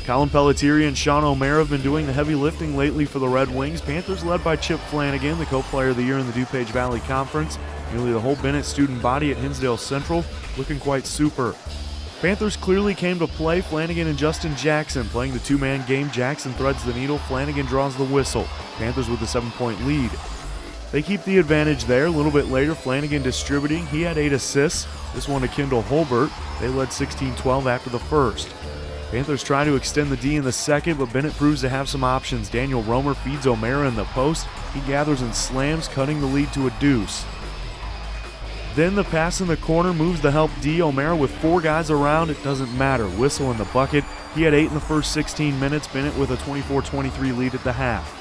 Colin Pelletieri and Sean O'Mara have been doing the heavy lifting lately for the Red Wings. Panthers led by Chip Flanagan, the co-player of the year in the DuPage Valley Conference. Nearly the whole Bennett student body at Hinsdale Central looking quite super. Panthers clearly came to play. Flanagan and Justin Jackson playing the two-man game. Jackson threads the needle. Flanagan draws the whistle. Panthers with a 7-point lead. They keep the advantage there. A little bit later, Flanagan distributing. He had 8 assists. This one to Kendall Holbert. They led 16-12 after the first. Panthers try to extend the D in the second, but Bennett proves to have some options. Daniel Romer feeds O'Mara in the post. He gathers and slams, cutting the lead to a deuce. Then the pass in the corner moves to help D. O'Mara with 4 guys around. It doesn't matter. Whistle in the bucket. He had 8 in the first 16 minutes. Bennett with a 24-23 lead at the half.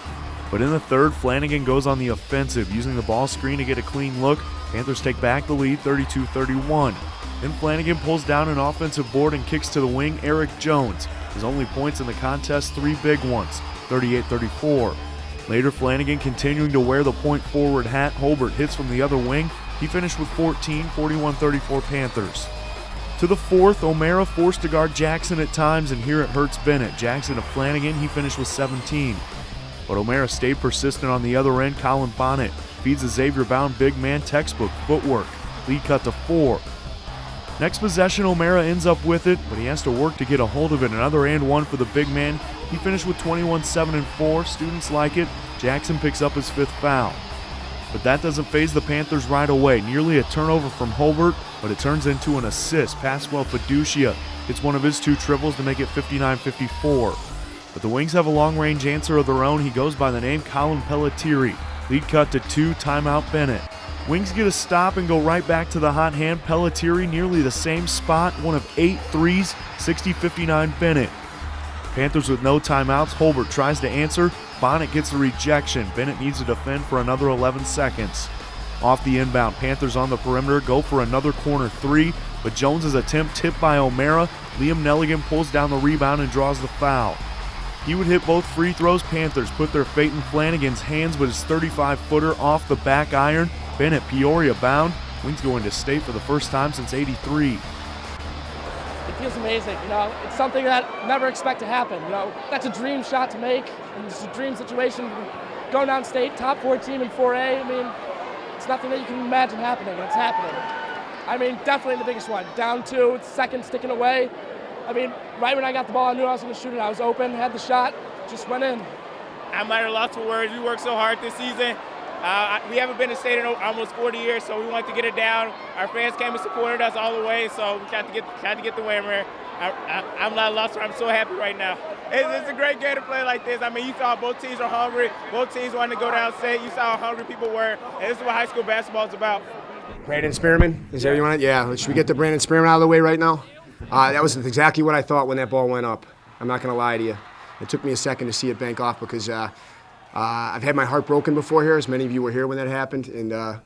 But in the third, Flanagan goes on the offensive, using the ball screen to get a clean look. Panthers take back the lead 32-31. Then Flanagan pulls down an offensive board and kicks to the wing, Eric Jones. His only points in the contest, 3 big ones, 38-34. Later, Flanagan continuing to wear the point forward hat. Holbert hits from the other wing. He finished with 14, 41-34 Panthers. To the fourth, O'Mara forced to guard Jackson at times, and here it hurts Bennett. Jackson to Flanagan, he finished with 17. But O'Mara stayed persistent on the other end. Colin Bonnet feeds the Xavier-bound big man, textbook footwork. Lead cut to 4. Next possession, O'Mara ends up with it, but he has to work to get a hold of it. Another and one for the big man. He finished with 21, 7, and 4. Students like it. Jackson picks up his 5th foul. But that doesn't faze the Panthers right away. Nearly a turnover from Holbert, but it turns into an assist. Pasquale Fiducia hits one of his 2 triples to make it 59-54. But the Wings have a long-range answer of their own. He goes by the name Colin Pelletieri. Lead cut to 2, timeout Bennett. Wings get a stop and go right back to the hot hand. Pelletieri nearly the same spot, one of 8 threes, 60-59 Bennett. Panthers with no timeouts. Holbert tries to answer. Bonnet gets the rejection. Bennett needs to defend for another 11 seconds. Off the inbound, Panthers on the perimeter go for another corner 3, but Jones's attempt tipped by O'Mara. Liam Nelligan pulls down the rebound and draws the foul. He would hit both free throws. Panthers put their fate in Flanagan's hands with his 35-footer off the back iron. Bennett, Peoria bound. Wings go into state for the first time since '83. It feels amazing, It's something that I never expect to happen, That's a dream shot to make, and it's a dream situation. Going down state, top 4 team in 4A, it's nothing that you can imagine happening, and it's happening. Definitely the biggest one. Down 2, second sticking away. Right when I got the ball, I knew I was going to shoot it. I was open, had the shot, just went in. I'm at a loss for words. We worked so hard this season. We haven't been in state in almost 40 years, so we wanted to get it down. Our fans came and supported us all the way, so we tried to get the win here. I'm not lost. I'm so happy right now. It's a great game to play like this. You saw both teams are hungry. Both teams wanted to go down state. You saw how hungry people were, and this is what high school basketball is about. Brandon Spearman, is that what you want? Yeah, should we get the Brandon Spearman out of the way right now? That was exactly what I thought when that ball went up. I'm not going to lie to you. It took me a second to see it bank off because I've had my heart broken before here, as many of you were here when that happened, and I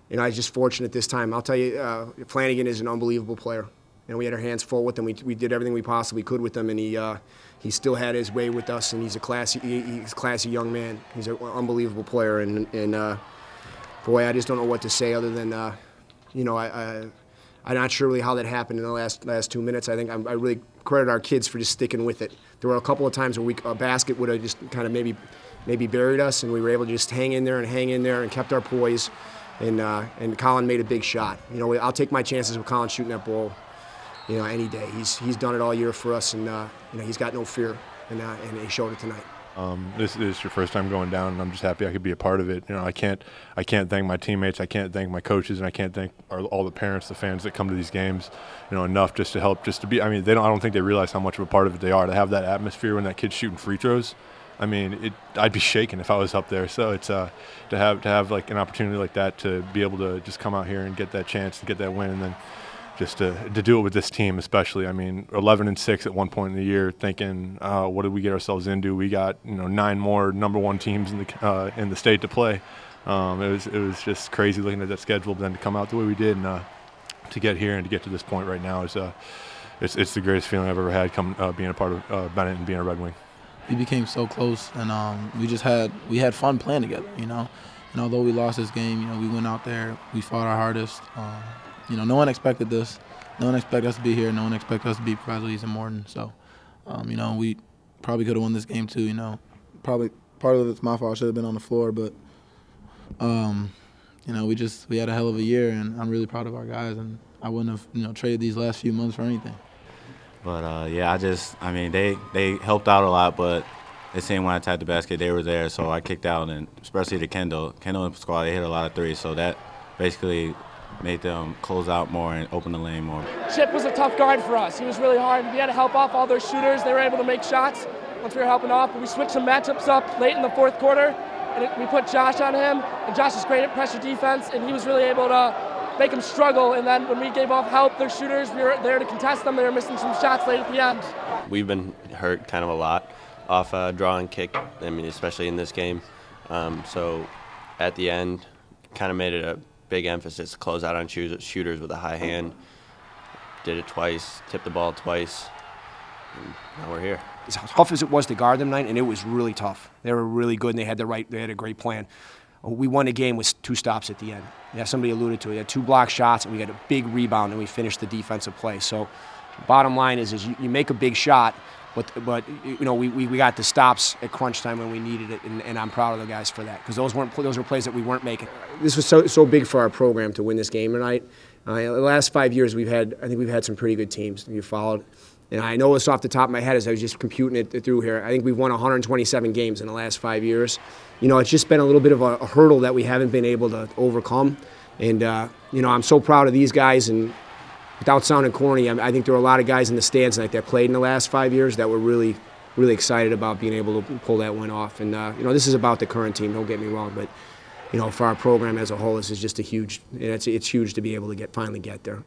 was just fortunate this time. I'll tell you, Flanagan is an unbelievable player. We had our hands full with him. We did everything we possibly could with him, and he still had his way with us, and he's a classy young man. He's an unbelievable player, and boy, I just don't know what to say other than, I'm not sure really how that happened in the last 2 minutes. I think I really credit our kids for just sticking with it. There were a couple of times where a basket would have just kind of maybe buried us, and we were able to just hang in there and kept our poise. And Colin made a big shot. I'll take my chances with Colin shooting that ball, any day. He's done it all year for us, and he's got no fear, and he showed it tonight. This is your first time going down, and I'm just happy I could be a part of it. I can't thank my teammates, I can't thank my coaches, and I can't thank all the parents, the fans that come to these games, enough just to help, just to be. I don't think they realize how much of a part of it they are. To have that atmosphere when that kid's shooting free throws, I'd be shaking if I was up there. So it's to have like an opportunity like that, to be able to just come out here and get that chance to get that win, and then just to do it with this team especially. 11-6 at one point in the year, thinking, what did we get ourselves into? We got 9 more number 1 teams in the state to play. It was just crazy looking at that schedule, but then to come out the way we did, and to get here and to get to this point right now is it's the greatest feeling I've ever had being a part of Bennett and being a Red Wing. We became so close, and we had fun playing together, And although we lost this game, we went out there, we fought our hardest. No one expected this. No one expected us to be here. No one expected us to beat Brazos and Morton. So We probably could have won this game too. Probably part of it's my fault. I should have been on the floor, but we had a hell of a year, and I'm really proud of our guys. And I wouldn't have traded these last few months for anything. But they helped out a lot, but it seemed when I tapped the basket, they were there, so I kicked out, and especially to Kendall and squad, they hit a lot of threes, so that basically made them close out more and open the lane more. Chip was a tough guard for us. He was really hard. We had to help off all their shooters. They were able to make shots once we were helping off. But we switched some matchups up late in the fourth quarter, and we put Josh on him. And Josh is great at pressure defense, and he was really able to make them struggle. And then when we gave off help, their shooters, we were there to contest them. They were missing some shots late at the end. We've been hurt kind of a lot off draw and kick, especially in this game. So at the end, kind of made it a big emphasis to close out on shooters with a high hand. Did it twice, tipped the ball twice, and now we're here. As tough as it was to guard them tonight, and it was really tough. They were really good, and they had a great plan. We won the game with 2 stops at the end. Yeah, somebody alluded to it. We had 2 block shots, and we got a big rebound, and we finished the defensive play. So bottom line is you make a big shot, but we got the stops at crunch time when we needed it, and I'm proud of the guys for that, because those were plays that we weren't making. This was so big for our program to win this game tonight. The last 5 years I think we've had some pretty good teams. You followed, and I know this off the top of my head as I was just computing it through here. I think we've won 127 games in the last 5 years. It's just been a little bit of a hurdle that we haven't been able to overcome, and I'm so proud of these guys. And without sounding corny, I think there were a lot of guys in the stands tonight that played in the last 5 years that were really, really excited about being able to pull that win off. And this is about the current team. Don't get me wrong, but for our program as a whole, this is just it's huge to be able to finally get there.